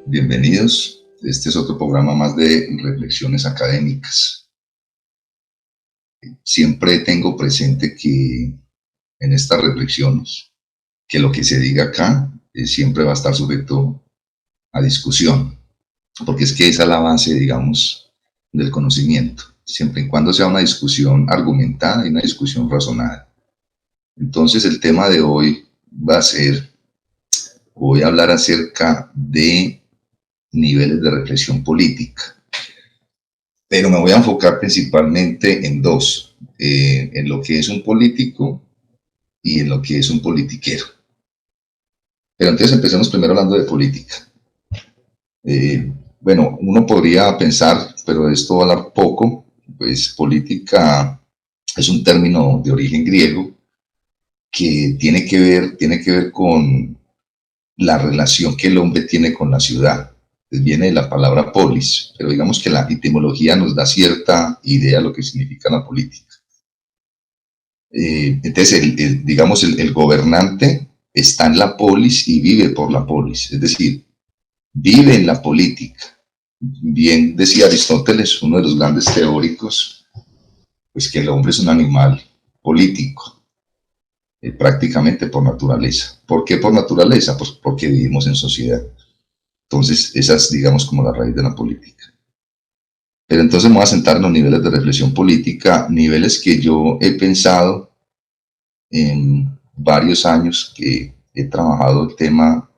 Bienvenidos. Este es otro programa más de reflexiones académicas. Siempre tengo presente que en estas reflexiones, que lo que se diga acá siempre va a estar sujeto a discusión, porque es que esa es la base, digamos, del conocimiento, siempre y cuando sea una discusión argumentada y una discusión razonada. Entonces el tema de hoy va a ser, voy a hablar acerca de niveles de reflexión política, pero me voy a enfocar principalmente en dos, en lo que es un político y en lo que es un politiquero. Pero entonces empecemos primero hablando de política. Bueno, uno podría pensar, pero de esto va a hablar poco, pues política es un término de origen griego que tiene que ver con la relación que el hombre tiene con la ciudad. Viene de la palabra polis, pero digamos que la etimología nos da cierta idea de lo que significa la política. Entonces, digamos, el gobernante está en la polis y vive por la polis, es decir, vive en la política. Bien decía Aristóteles, uno de los grandes teóricos, pues que el hombre es un animal político, prácticamente por naturaleza. ¿Por qué por naturaleza? Pues porque vivimos en sociedad. Entonces, esa es, digamos, como la raíz de la política. Pero entonces me voy a sentar en los niveles de reflexión política, niveles que yo he pensado en varios años que he trabajado el tema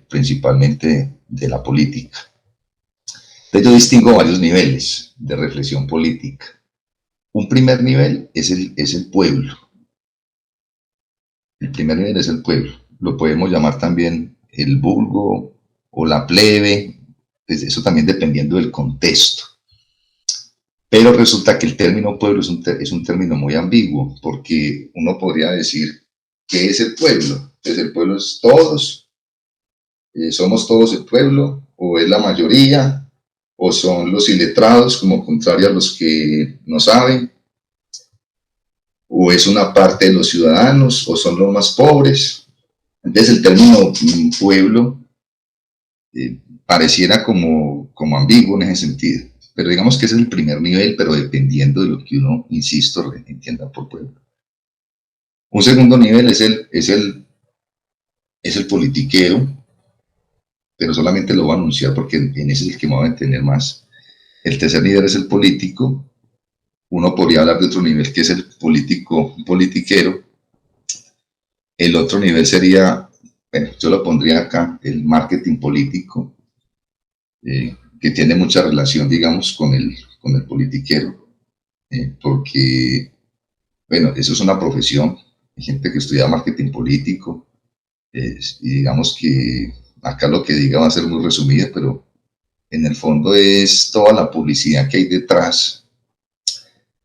principalmente de la política. Entonces yo distingo varios niveles de reflexión política. Un primer nivel es el pueblo. El primer nivel es el pueblo. Lo podemos llamar también el vulgo o la plebe, pues eso también dependiendo del contexto. Pero resulta que el término pueblo es un término muy ambiguo, porque uno podría decir, ¿qué es el pueblo? Pues el pueblo es todos, somos todos el pueblo, o es la mayoría, o son los iletrados, como contrario a los que no saben, o es una parte de los ciudadanos, o son los más pobres. Entonces el término pueblo pareciera como ambiguo en ese sentido. Pero digamos que ese es el primer nivel, pero dependiendo de lo que uno, insisto, entienda por pueblo. Un segundo nivel es el politiquero, pero solamente lo voy a anunciar porque en ese es el que me voy a entender más. El tercer nivel es el político. Uno podría hablar de otro nivel que es el político, politiquero. El otro nivel sería, bueno, yo lo pondría acá, el marketing político, que tiene mucha relación, digamos, con el politiquero, porque, bueno, eso es una profesión. Hay gente que estudia marketing político, y digamos que acá lo que diga va a ser muy resumido, pero en el fondo es toda la publicidad que hay detrás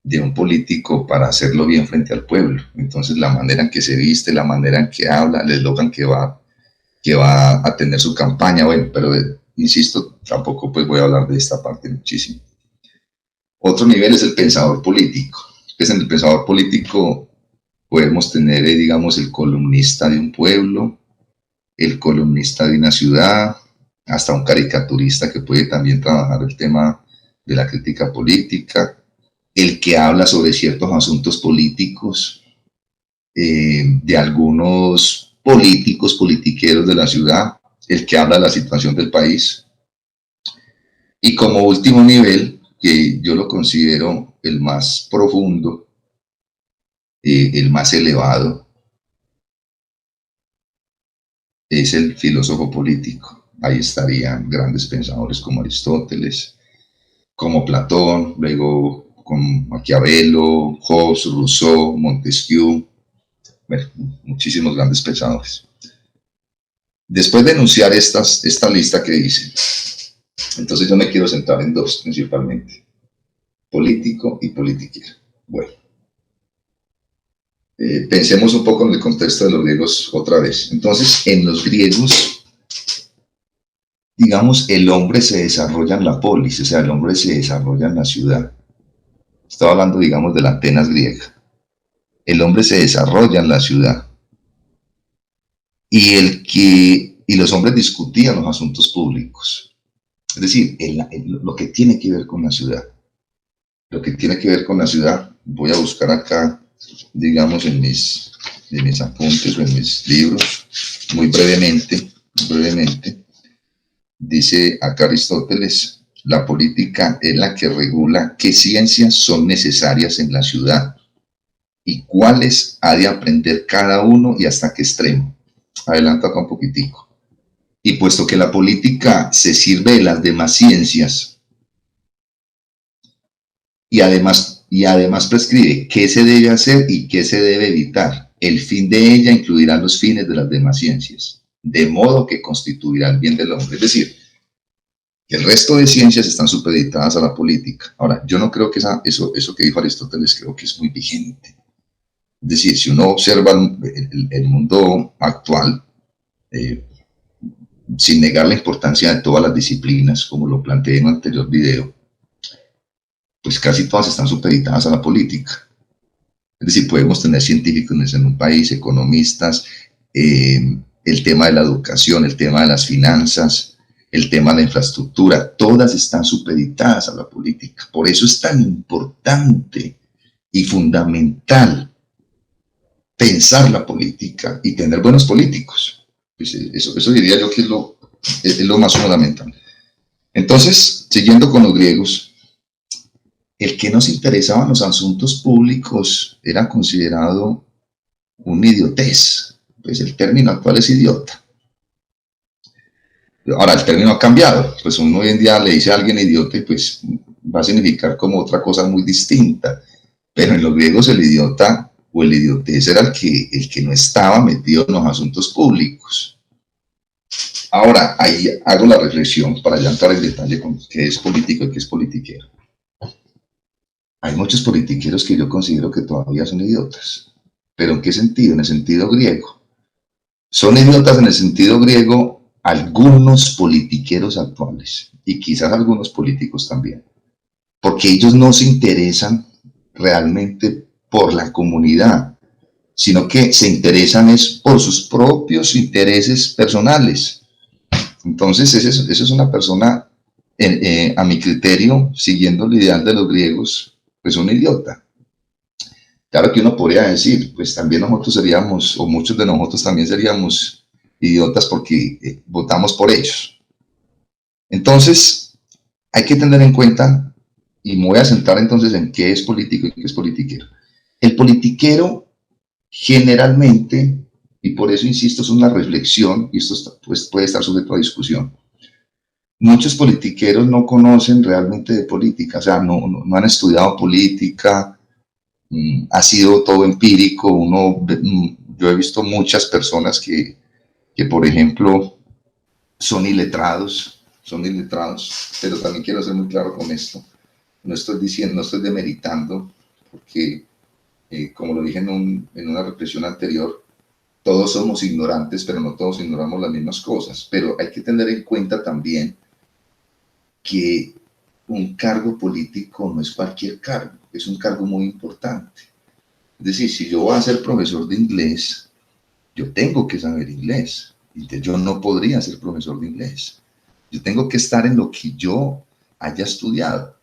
de un político para hacerlo bien frente al pueblo. Entonces la manera en que se viste, la manera en que habla, el eslogan que va a tener su campaña, bueno, pero insisto, tampoco pues voy a hablar de esta parte muchísimo. Otro nivel es el pensador político. Pues en el pensador político podemos tener, digamos, el columnista de un pueblo, el columnista de una ciudad, hasta un caricaturista que puede también trabajar el tema de la crítica política, el que habla sobre ciertos asuntos políticos, de algunos políticos, politiqueros de la ciudad, el que habla de la situación del país. Y como último nivel, que yo lo considero el más profundo, el más elevado, es el filósofo político. Ahí estarían grandes pensadores como Aristóteles, como Platón, luego con Maquiavelo, Hobbes, Rousseau, Montesquieu, bueno, muchísimos grandes pensadores. Después de enunciar esta lista que dice, entonces yo me quiero centrar en dos principalmente, político y politiquero. Bueno, pensemos un poco en el contexto de los griegos otra vez. Entonces, en los griegos, digamos, el hombre se desarrolla en la polis, o sea, el hombre se desarrolla en la ciudad. Estaba hablando, digamos, de la Atenas griega. El hombre se desarrolla en la ciudad. Y y los hombres discutían los asuntos públicos. Es decir, lo que tiene que ver con la ciudad. Lo que tiene que ver con la ciudad, voy a buscar acá, digamos, en mis apuntes o en mis libros, muy brevemente, dice acá Aristóteles, la política es la que regula qué ciencias son necesarias en la ciudad y cuáles ha de aprender cada uno y hasta qué extremo. Adelanto acá un poquitico. Y puesto que la política se sirve de las demás ciencias y además prescribe qué se debe hacer y qué se debe evitar, el fin de ella incluirá los fines de las demás ciencias, de modo que constituirá el bien del hombre. Es decir, el resto de ciencias están supeditadas a la política. Ahora, yo no creo que eso que dijo Aristóteles creo que es muy vigente. Es decir, si uno observa el mundo actual, eh, sin negar la importancia de todas las disciplinas, como lo planteé en un anterior video, pues casi todas están supeditadas a la política. Es decir, podemos tener científicos en un país, economistas, el tema de la educación, el tema de las finanzas, el tema de la infraestructura, todas están supeditadas a la política. Por eso es tan importante y fundamental pensar la política y tener buenos políticos. Pues eso diría yo que es lo más fundamental. Entonces, siguiendo con los griegos, el que no se interesaba en los asuntos públicos era considerado un idiotez. Pues el término actual es idiota. Ahora, el término ha cambiado. Pues uno hoy en día le dice a alguien idiota y pues va a significar como otra cosa muy distinta. Pero en los griegos el idiota o el idiotez era el que no estaba metido en los asuntos públicos. Ahora, ahí hago la reflexión para ya entrar en detalle con qué es político y qué es politiquero. Hay muchos politiqueros que yo considero que todavía son idiotas. ¿Pero en qué sentido? En el sentido griego. Son idiotas en el sentido griego algunos politiqueros actuales y quizás algunos políticos también, porque ellos no se interesan realmente por la comunidad, sino que se interesan es por sus propios intereses personales. Entonces, esa es una persona, a mi criterio, siguiendo el ideal de los griegos, pues un idiota. Claro que uno podría decir, pues también nosotros seríamos, o muchos de nosotros también seríamos idiotas porque votamos por ellos. Entonces, hay que tener en cuenta, y me voy a centrar entonces en qué es político y qué es politiquero. El politiquero generalmente, y por eso insisto, es una reflexión, y esto pues, puede estar sujeto a discusión. Muchos politiqueros no conocen realmente de política, o sea, no han estudiado política, ha sido todo empírico. Yo he visto muchas personas que, por ejemplo, son iletrados, pero también quiero ser muy claro con esto. No estoy diciendo, no estoy demeritando, porque, como lo dije en una reflexión anterior, todos somos ignorantes, pero no todos ignoramos las mismas cosas. Pero hay que tener en cuenta también que un cargo político no es cualquier cargo, es un cargo muy importante. Es decir, si yo voy a ser profesor de inglés, yo tengo que saber inglés. Yo no podría ser profesor de inglés. Yo tengo que estar en lo que yo haya estudiado.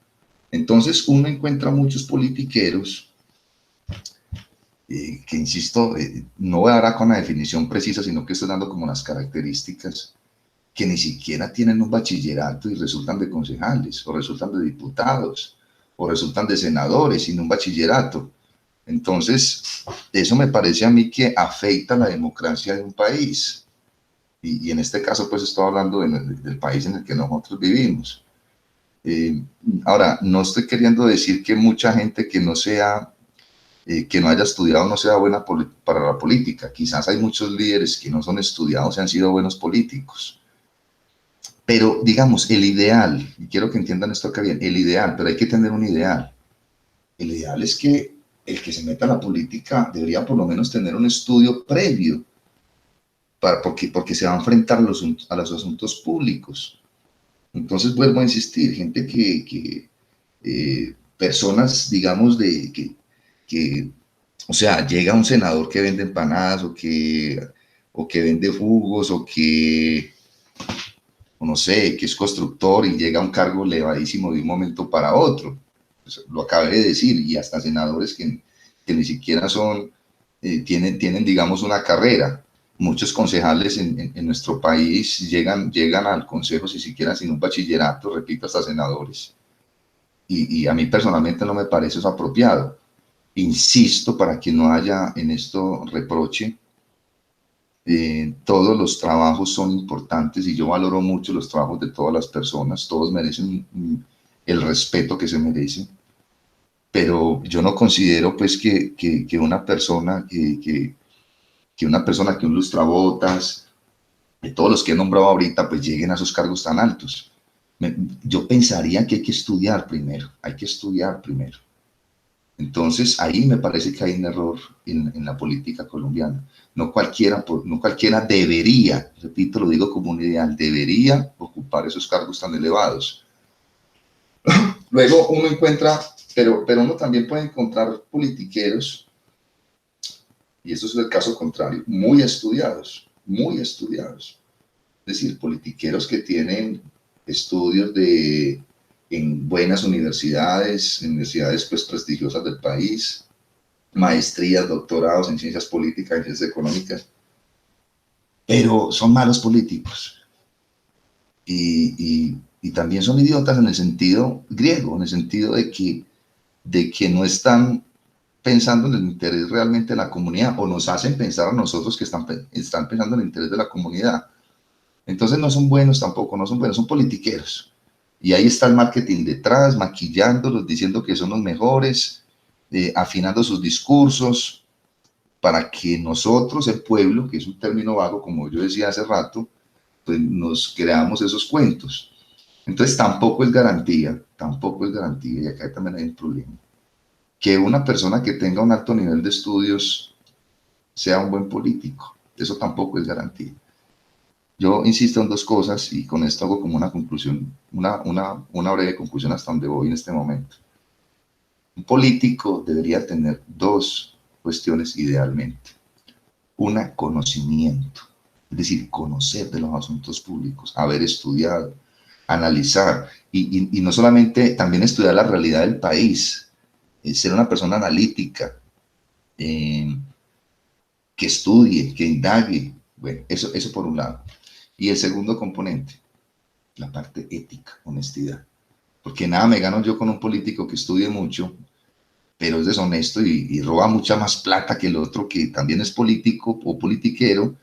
Entonces uno encuentra muchos politiqueros que, insisto, no voy a dar con la definición precisa, sino que estoy dando como las características, que ni siquiera tienen un bachillerato y resultan de concejales, o resultan de diputados, o resultan de senadores sin un bachillerato. Entonces, eso me parece a mí que afecta la democracia de un país. Y en este caso, pues estoy hablando del país en el que nosotros vivimos. Ahora, no estoy queriendo decir que mucha gente que que no haya estudiado no sea buena para la política. Quizás hay muchos líderes que no son estudiados y han sido buenos políticos. Pero, digamos, el ideal, y quiero que entiendan esto acá bien, el ideal, pero hay que tener un ideal. El ideal es que el que se meta a la política debería por lo menos tener un estudio previo, porque se va a enfrentar a los asuntos públicos. Entonces vuelvo a insistir, gente personas, digamos, o sea, llega un senador que vende empanadas o que vende jugos, o no sé, que es constructor y llega a un cargo elevadísimo de un momento para otro. Pues, lo acabé de decir, y hasta senadores que ni siquiera son, tienen, digamos, una carrera. Muchos concejales en nuestro país llegan al consejo si siquiera sin un bachillerato, repito, hasta senadores. Y a mí personalmente no me parece eso apropiado. Insisto, para que no haya en esto reproche, todos los trabajos son importantes y yo valoro mucho los trabajos de todas las personas, todos merecen el respeto que se merecen, pero yo no considero pues que una persona, que un lustrabotas, de todos los que he nombrado ahorita, pues lleguen a esos cargos tan altos. Yo pensaría que hay que estudiar primero, hay que estudiar primero. Entonces, ahí me parece que hay un error en la política colombiana. No cualquiera debería, repito, lo digo como un ideal, debería ocupar esos cargos tan elevados. Luego uno encuentra, pero uno también puede encontrar politiqueros, y eso es el caso contrario, muy estudiados. Es decir, politiqueros que tienen estudios en buenas universidades pues, prestigiosas del país, maestrías, doctorados en ciencias políticas, en ciencias económicas, pero son malos políticos. Y también son idiotas en el sentido griego, en el sentido de que no están pensando en el interés realmente de la comunidad, o nos hacen pensar a nosotros que están pensando en el interés de la comunidad. Entonces no son buenos tampoco, no son buenos, son politiqueros. Y ahí está el marketing detrás, maquillándolos, diciendo que son los mejores, afinando sus discursos, para que nosotros, el pueblo, que es un término vago, como yo decía hace rato, pues nos creamos esos cuentos. Entonces tampoco es garantía, y acá también hay un problema, que una persona que tenga un alto nivel de estudios sea un buen político. Eso tampoco es garantía. Yo insisto en dos cosas y con esto hago como una conclusión, una breve conclusión hasta donde voy en este momento. Un político debería tener dos cuestiones idealmente. Una, conocimiento, es decir, conocer de los asuntos públicos, haber estudiado, analizar y no solamente también estudiar la realidad del país, ser una persona analítica, eh, que estudie, que indague. Bueno, eso por un lado. Y el segundo componente, la parte ética, honestidad. Porque nada me gano yo con un político que estudie mucho, pero es deshonesto y roba mucha más plata que el otro que también es político o politiquero,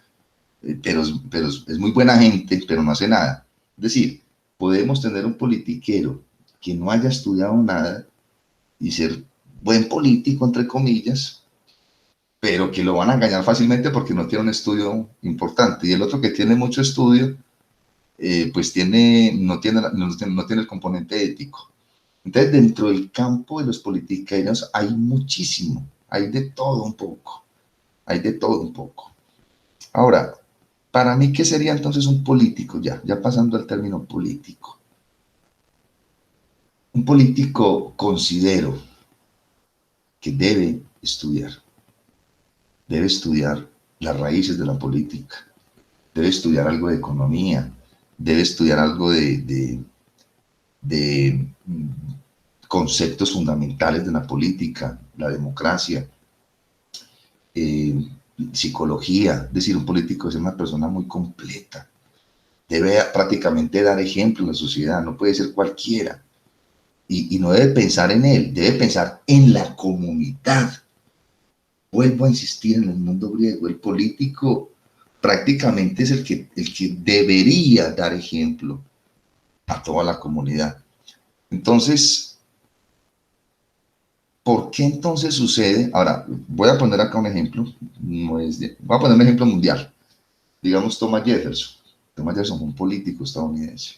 pero es muy buena gente, pero no hace nada. Es decir, podemos tener un politiquero que no haya estudiado nada y ser buen político, entre comillas, pero que lo van a engañar fácilmente porque no tiene un estudio importante. Y el otro que tiene mucho estudio, pues no tiene el componente ético. Entonces, dentro del campo de los politiqueros hay muchísimo, hay de todo un poco, hay de todo un poco. Ahora, para mí, ¿qué sería entonces un político? Ya pasando al término político. Un político considero que debe estudiar las raíces de la política, debe estudiar algo de economía, debe estudiar algo de conceptos fundamentales de la política, la democracia, eh, psicología. Es decir, un político es una persona muy completa. Debe prácticamente dar ejemplo en la sociedad, no puede ser cualquiera. Y no debe pensar en él, debe pensar en la comunidad. Vuelvo a insistir en el mundo griego, el político prácticamente es el que debería dar ejemplo a toda la comunidad. Entonces, ¿por qué entonces sucede? Ahora, voy a poner acá un ejemplo, voy a poner un ejemplo mundial. Digamos Thomas Jefferson. Thomas Jefferson fue un político estadounidense.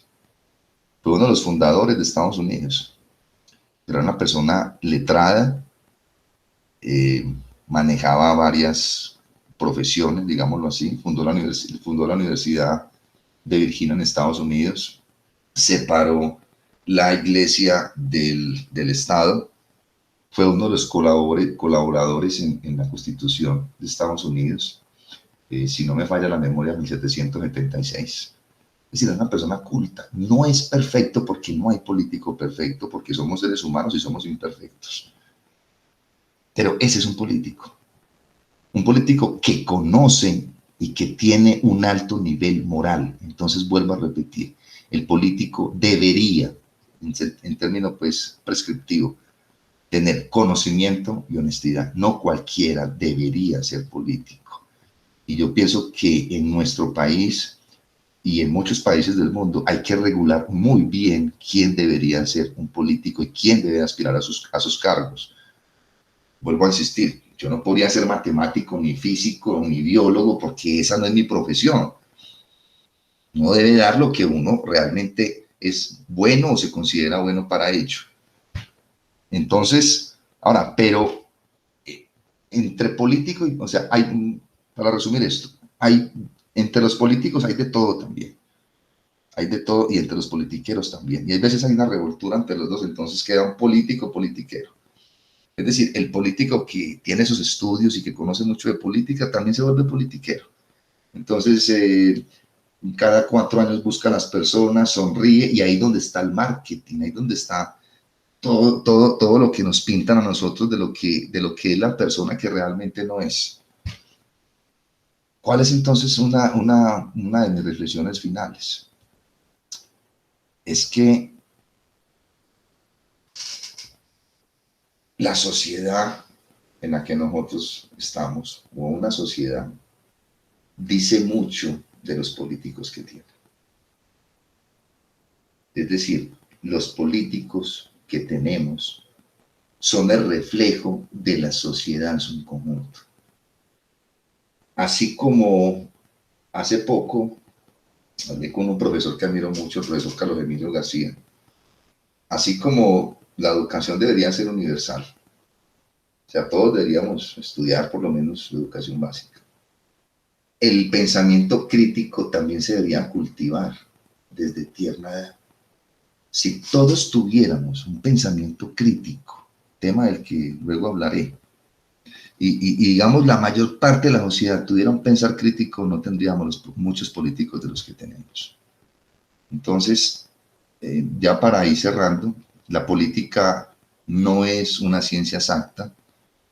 Fue uno de los fundadores de Estados Unidos. Era una persona letrada, eh, manejaba varias profesiones, digámoslo así. Fundó la Universidad de Virginia en Estados Unidos. Separó la iglesia del Estado. Fue uno de los colaboradores en la Constitución de Estados Unidos. si no me falla la memoria, 1776. Es decir, es una persona culta. No es perfecto porque no hay político perfecto, porque somos seres humanos y somos imperfectos. Pero ese es un político que conoce y que tiene un alto nivel moral. Entonces vuelvo a repetir, el político debería, en términos pues prescriptivo, tener conocimiento y honestidad. No cualquiera debería ser político. Y yo pienso que en nuestro país y en muchos países del mundo hay que regular muy bien quién debería ser un político y quién debe aspirar a sus cargos. Vuelvo a insistir, yo no podría ser matemático, ni físico, ni biólogo, porque esa no es mi profesión. Uno debe dar lo que uno realmente es bueno o se considera bueno para ello. Entonces, ahora, pero entre políticos, o sea, hay, para resumir esto, hay, entre los políticos hay de todo también. Hay de todo y entre los politiqueros también. Y hay veces hay una revoltura entre los dos, entonces queda un político politiquero. Es decir, el político que tiene sus estudios y que conoce mucho de política también se vuelve politiquero. Entonces, cada 4 años busca a las personas, sonríe y ahí donde está el marketing, ahí donde está todo lo que nos pintan a nosotros de lo que es la persona que realmente no es. ¿Cuál es entonces una de mis reflexiones finales? Es que la sociedad en la que nosotros estamos, o una sociedad, dice mucho de los políticos que tienen. Es decir, los políticos que tenemos son el reflejo de la sociedad en su conjunto. Así como hace poco hablé con un profesor que admiro mucho, el profesor Carlos Emilio García, así como la educación debería ser universal, o sea, todos deberíamos estudiar por lo menos la educación básica. El pensamiento crítico también se debería cultivar desde tierna edad. Si todos tuviéramos un pensamiento crítico, tema del que luego hablaré, y digamos la mayor parte de la sociedad tuviera un pensar crítico, no tendríamos muchos políticos de los que tenemos. Entonces, ya para ir cerrando, la política no es una ciencia exacta,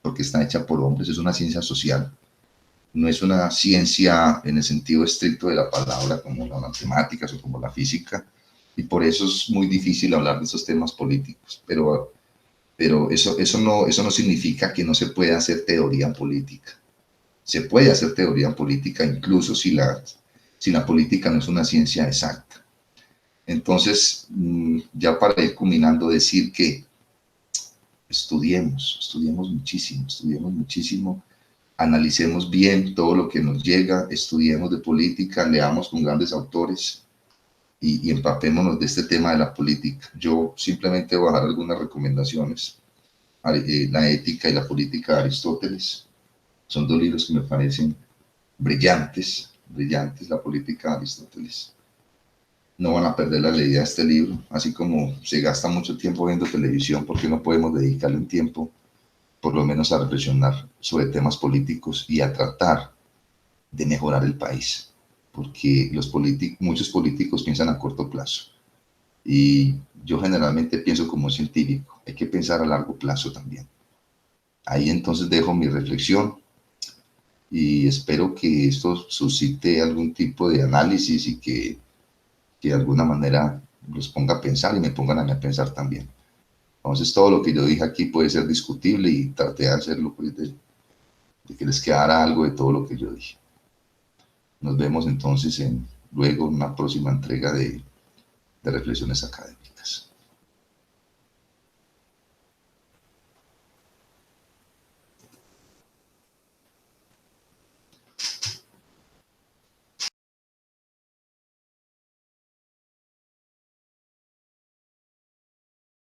porque está hecha por hombres, es una ciencia social, no es una ciencia en el sentido estricto de la palabra, como las matemáticas o como la física, y por eso es muy difícil hablar de esos temas políticos, pero eso no significa que no se pueda hacer teoría política. Se puede hacer teoría política incluso si la política no es una ciencia exacta. Entonces, ya para ir culminando, decir que estudiemos muchísimo, analicemos bien todo lo que nos llega, estudiemos de política, leamos con grandes autores y empapémonos de este tema de la política. Yo simplemente voy a dar algunas recomendaciones. La ética y la política de Aristóteles son 2 libros que me parecen brillantes, la política de Aristóteles. No van a perder la leída de este libro, así como se gasta mucho tiempo viendo televisión, porque no podemos dedicarle un tiempo por lo menos a reflexionar sobre temas políticos y a tratar de mejorar el país, porque muchos políticos piensan a corto plazo y yo generalmente pienso como científico, hay que pensar a largo plazo también. Ahí entonces dejo mi reflexión y espero que esto suscite algún tipo de análisis y que de alguna manera los ponga a pensar y me pongan a mí a pensar también. Entonces todo lo que yo dije aquí puede ser discutible y traté de hacerlo pues, de que les quedara algo de todo lo que yo dije. Nos vemos entonces luego en una próxima entrega de reflexiones académicas.